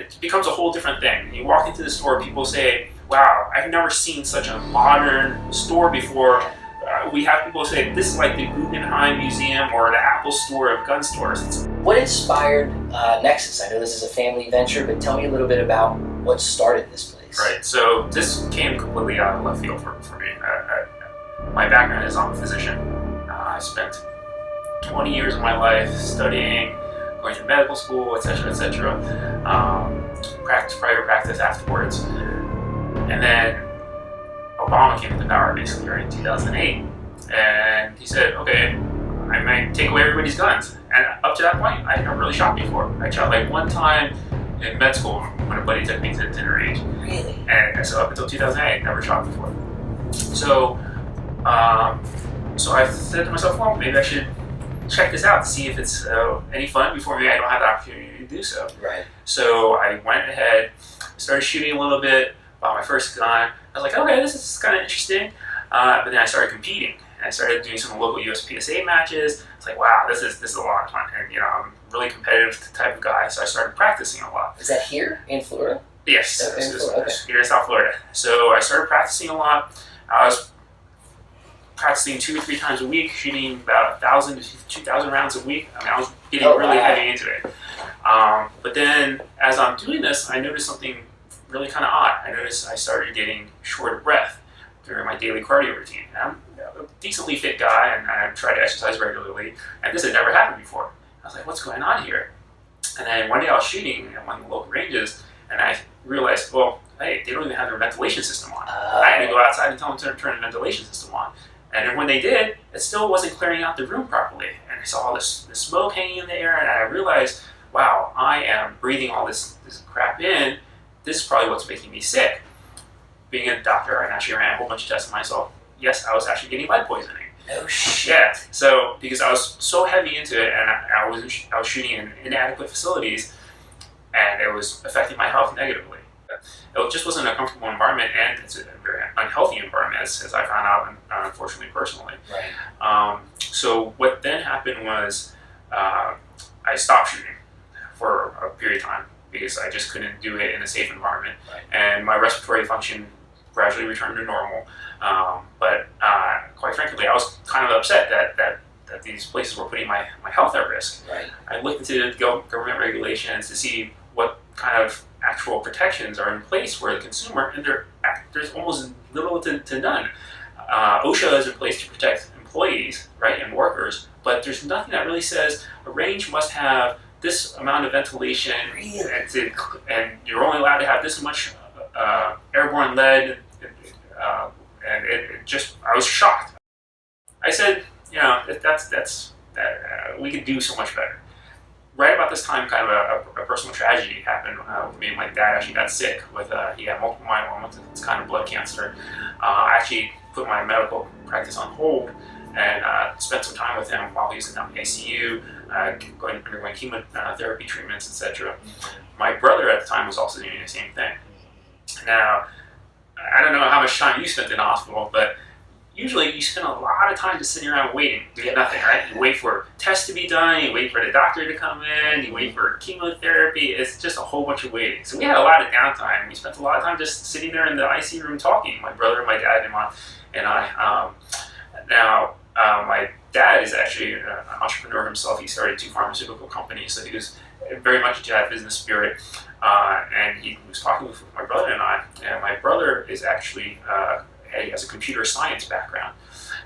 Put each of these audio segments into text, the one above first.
it becomes a whole different thing. You walk into the store, people say, wow, I've never seen such a modern store before. We have people say, this is like the Guggenheim Museum or the Apple Store of gun stores. What inspired NEXUS? I know this is a family venture, but tell me a little bit about what started this place. Right, so this came completely out of left field for me. My background is I'm a physician. I spent 20 years of my life studying, going to medical school, etc., etc. Private practice afterwards. And then Obama came into power basically in 2008. And he said, okay, I might take away everybody's guns. And up to that point, I had never really shot before. I shot like one time in med school when a buddy took me to the dinner range. Really? And so up until 2008, never shot before. So, so I said to myself, well, maybe I should check this out to see if it's any fun before maybe I don't have the opportunity to do so. Right. So I went ahead, started shooting a little bit, bought my first gun. I was like, okay, this is kind of interesting. But then I started competing. And I started doing some local USPSA matches. It's like, wow, this is a lot of fun. And I'm a really competitive type of guy, so I started practicing a lot. Is that here in Florida? Yes, Okay. here in South Florida. So I started practicing a lot. I was practicing 2 or 3 times a week, shooting about 1,000 to 2,000 rounds a week. I mean, I was getting really heavy into it. But then, as I'm doing this, I noticed something really kind of odd. I noticed I started getting short of breath during my daily cardio routine. And I'm a decently fit guy, and I try to exercise regularly, and this had never happened before. I was like, what's going on here? And then one day I was shooting at one of the local ranges, and I realized, well, hey, they don't even have their ventilation system on. I had to go outside and tell them to turn the ventilation system on. And then when they did, it still wasn't clearing out the room properly. And I saw all this smoke hanging in the air, and I realized, wow, I am breathing all this crap in. This is probably what's making me sick. Being a doctor, I actually ran a whole bunch of tests on myself. Yes, I was actually getting lead poisoning. No shit. Yeah. So because I was so heavy into it, and I was shooting in inadequate facilities, and it was affecting my health negatively. It just wasn't a comfortable environment, and it's a very unhealthy environment, as I found out, unfortunately, personally. Right. So what then happened was I stopped shooting for a period of time because I just couldn't do it in a safe environment, and my respiratory function gradually returned to normal. But quite frankly, I was kind of upset that these places were putting my health at risk. Right. I looked into government regulations to see what kind of actual protections are in place for the consumer, and there's almost little to none. OSHA is in place to protect employees, right, and workers, but there's nothing that really says a range must have this amount of ventilation, and you're only allowed to have this much airborne lead, and it just, I was shocked. I said, we could do so much better. Right about this time, kind of a personal tragedy happened with me and my dad. Actually got sick with, he had multiple myeloma, it's kind of blood cancer. I actually put my medical practice on hold and spent some time with him while he was in the ICU, undergoing chemotherapy treatments, etc. My brother at the time was also doing the same thing. Now, I don't know how much time you spent in the hospital, but usually you spend a lot of time just sitting around waiting to get nothing, right? You wait for tests to be done, you wait for the doctor to come in, you wait for chemotherapy. It's just a whole bunch of waiting. So we had a lot of downtime. We spent a lot of time just sitting there in the IC room talking, my brother, my dad, and I. Now, my dad is actually an entrepreneur himself. He started 2 pharmaceutical companies, so he was very much into that business spirit. And he was talking with my brother and I. And my brother is actually, he has a computer science background,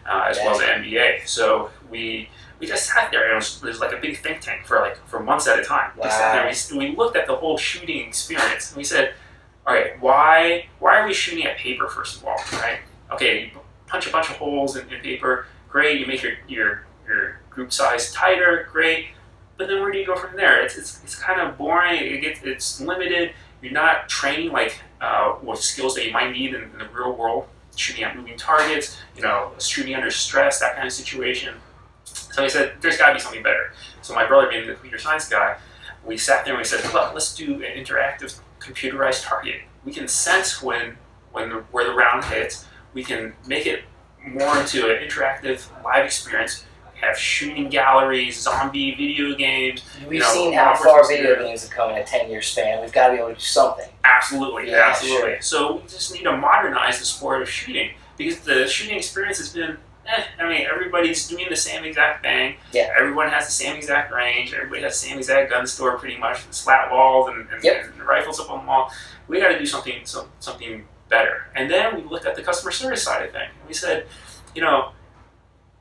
as well as an MBA. So we just sat there, and it was like a big think tank for months at a time. Wow. We sat there, we looked at the whole shooting experience, and we said, all right, why are we shooting at paper, first of all, right? Okay, you punch a bunch of holes in paper, great, you make your group size tighter, great, but then where do you go from there? It's kind of boring, it's limited, you're not training with skills that you might need in the real world, shooting at moving targets, shooting under stress, that kind of situation. So he said, there's got to be something better. So my brother, being the computer science guy, we sat there and we said, look, let's do an interactive computerized target. We can sense where the round hits. We can make it more into an interactive live experience. have shooting galleries, zombie video games. We've seen how far video games have come in a 10-year span. We've got to be able to do something. Absolutely, yeah, absolutely. Sure. So we just need to modernize the sport of shooting, because the shooting experience has been, I mean, everybody's doing the same exact thing. Yeah. Everyone has the same exact range. Everybody has the same exact gun store, pretty much. The slat walls and rifles up on the wall. We got to do something better. And then we looked at the customer service side of things. And we said, you know,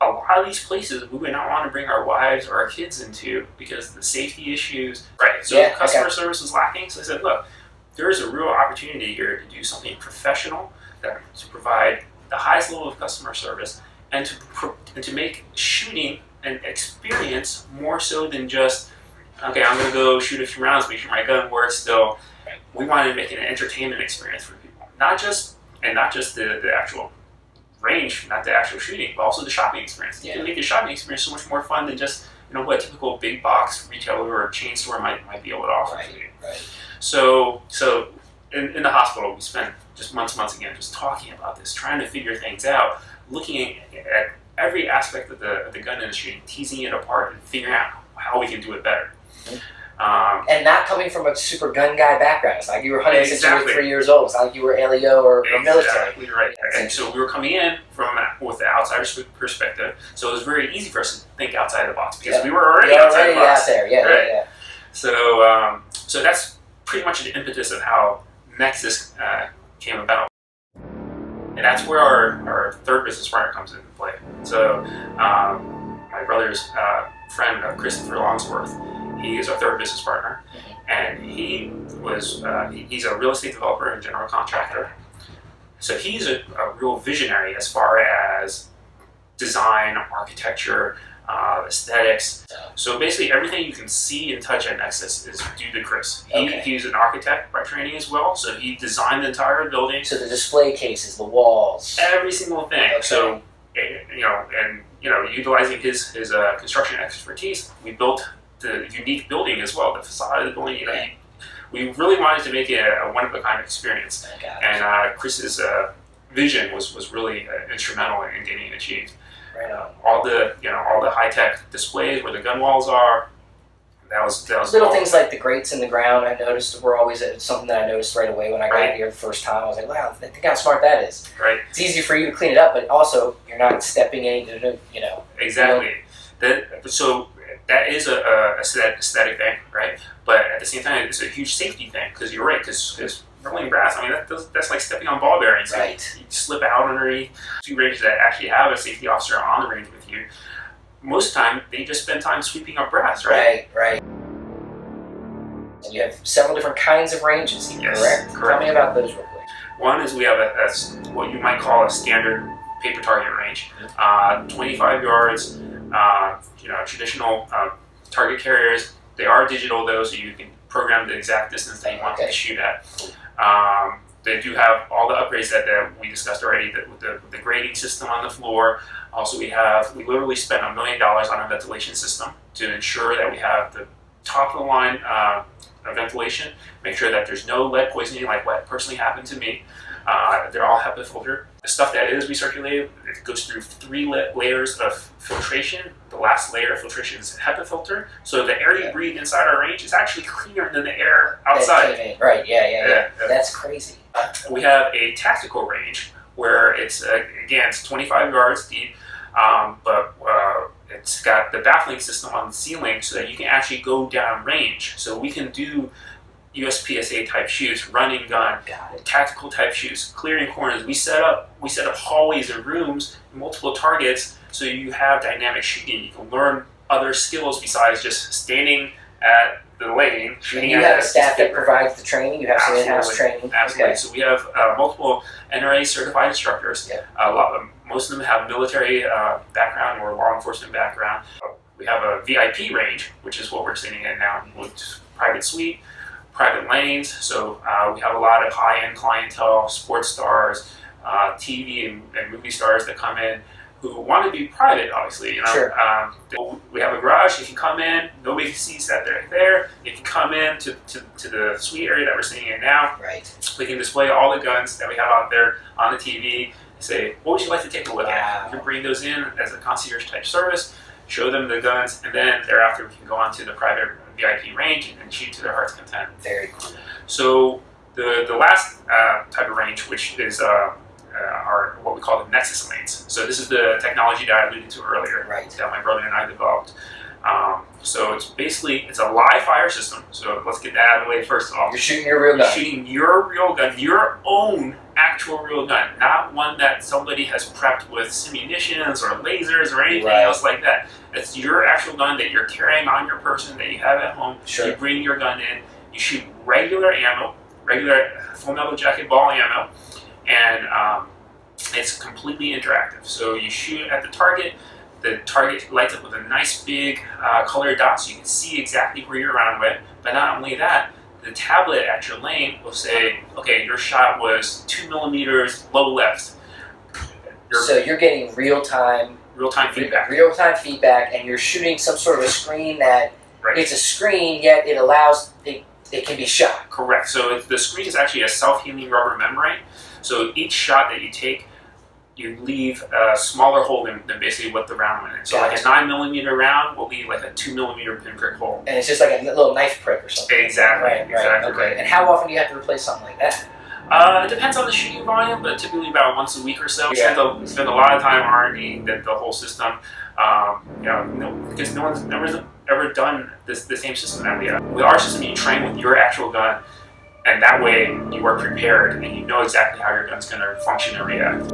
a lot of these places we would not want to bring our wives or our kids into because of the safety issues. Right. So customer service was lacking. So I said, look, there is a real opportunity here to do something professional, to provide the highest level of customer service, and to make shooting an experience more so than just, okay, I'm going to go shoot a few rounds, make sure my gun works still. We wanted to make it an entertainment experience for people. Not just the actual range, not the actual shooting, but also the shopping experience. You can make the shopping experience so much more fun than just, you know, what a typical big box retailer or chain store might be able to offer for you. Right. So in the hospital, we spent just months again just talking about this, trying to figure things out, looking at every aspect of the gun industry, teasing it apart and figuring out how we can do it better. And not coming from a super gun guy background. It's like you were hunting since you were 3 years old. It's not like you were LEO or military. Exactly right. And so we were coming in with the outsider's perspective, so it was very easy for us to think outside the box because we were already outside the box. Out there. Yeah. So that's pretty much the impetus of how NEXUS came about. And that's where our third business partner comes into play. So my brother's friend, Christopher Longsworth, he is our third business partner, and he's a real estate developer and general contractor. So he's a real visionary as far as design, architecture, aesthetics. So basically everything you can see and touch at NEXUS is due to Chris. He's an architect by training as well, so he designed the entire building. So the display cases, the walls. Every single thing. Okay. So, utilizing his construction expertise, we built the unique building as well, the facade of the building. We really wanted to make it a one-of-a-kind experience. And Chris's vision was really instrumental in getting it achieved. Right on. All the high-tech displays where the gun walls are. That was little things like the grates in the ground. I noticed were always something that I noticed right away when I got here the first time. I was like, wow, think how smart that is. Right. It's easy for you to clean it up, but also you're not stepping into Exactly. So that is a aesthetic thing, right? But at the same time, it's a huge safety thing because you're right. Because rolling brass, I mean, that's like stepping on ball bearings. Right. You slip out underneath. Two ranges that actually have a safety officer on the range with you. Most of the time, they just spend time sweeping up brass, right? Right. And you have several different kinds of ranges here, correct? Tell me about those real quick. One is we have what you might call a standard paper target range, 25 yards. Traditional target carriers. They are digital though, so you can program the exact distance that you want to shoot at. They do have all the upgrades that we discussed already, with the grading system on the floor. Also, we literally spent $1 million on a ventilation system to ensure that we have the top of the line ventilation. Make sure that there's no lead poisoning like what personally happened to me. They're all HEPA filtered. The stuff that is recirculated, it goes through 3 layers of filtration. The last layer of filtration is HEPA filter. So the air you breathe inside our range is actually cleaner than the air outside. Right, yeah. That's crazy. We have a tactical range where it's 25 yards deep, but it's got the baffling system on the ceiling so that you can actually go down range. So we can do USPSA type shoots, running gun, tactical type shoots, clearing corners. We set up hallways and rooms, multiple targets, so you have dynamic shooting. You can learn other skills besides just standing at the lane. And you have a staff that provides the training. You have some in-house training. Absolutely. So we have multiple NRA certified instructors. Most of them have military background or law enforcement background. We have a VIP range, which is what we're sitting at now, with private suite, private lanes. So we have a lot of high-end clientele, sports stars, TV and movie stars that come in who want to be private, obviously. Sure. We have a garage. You can come in. Nobody sees that they're there. You can come in to the suite area that we're sitting in now. Right. We can display all the guns that we have out there on the TV. Say, what would you like to take a look at? You can bring those in as a concierge type service. show them the guns, and then thereafter we can go on to the private VIP range and shoot to their heart's content. Very cool. So the last type of range, which is are what we call the NEXUS lanes. So this is the technology that I alluded to earlier, right, that my brother and I developed. So it's a live fire system. So let's get that out of the way first of all. You're shooting your real gun. You're shooting your real gun, your own actual real gun, not one that somebody has prepped with simunitions or lasers or anything else like that. It's your actual gun that you're carrying on your person, that you have at home. Sure. You bring your gun in, you shoot regular ammo, regular full metal jacket ball ammo, and it's completely interactive. So you shoot at the target lights up with a nice big colored dot so you can see exactly where you're around with. But not only that, the tablet at your lane will say, okay, your shot was 2 millimeters low left. So you're getting real-time feedback. Real-time feedback, and you're shooting some sort of a screen that it's a screen, yet it allows it can be shot. Correct. So the screen is actually a self-healing rubber membrane. So each shot that you take, you leave a smaller hole than basically what the round went in. So like a 9 millimeter round will leave like a 2 millimeter pinprick hole. And it's just like a little knife prick or something. Exactly. Right. Okay. And how often do you have to replace something like that? It depends on the shooting volume, but typically about once a week or so. We spend a lot of time R&Ding the whole system. Because no one's ever done the same system that we have. With our system, you train with your actual gun, and that way you are prepared and you know exactly how your gun's going to function and react.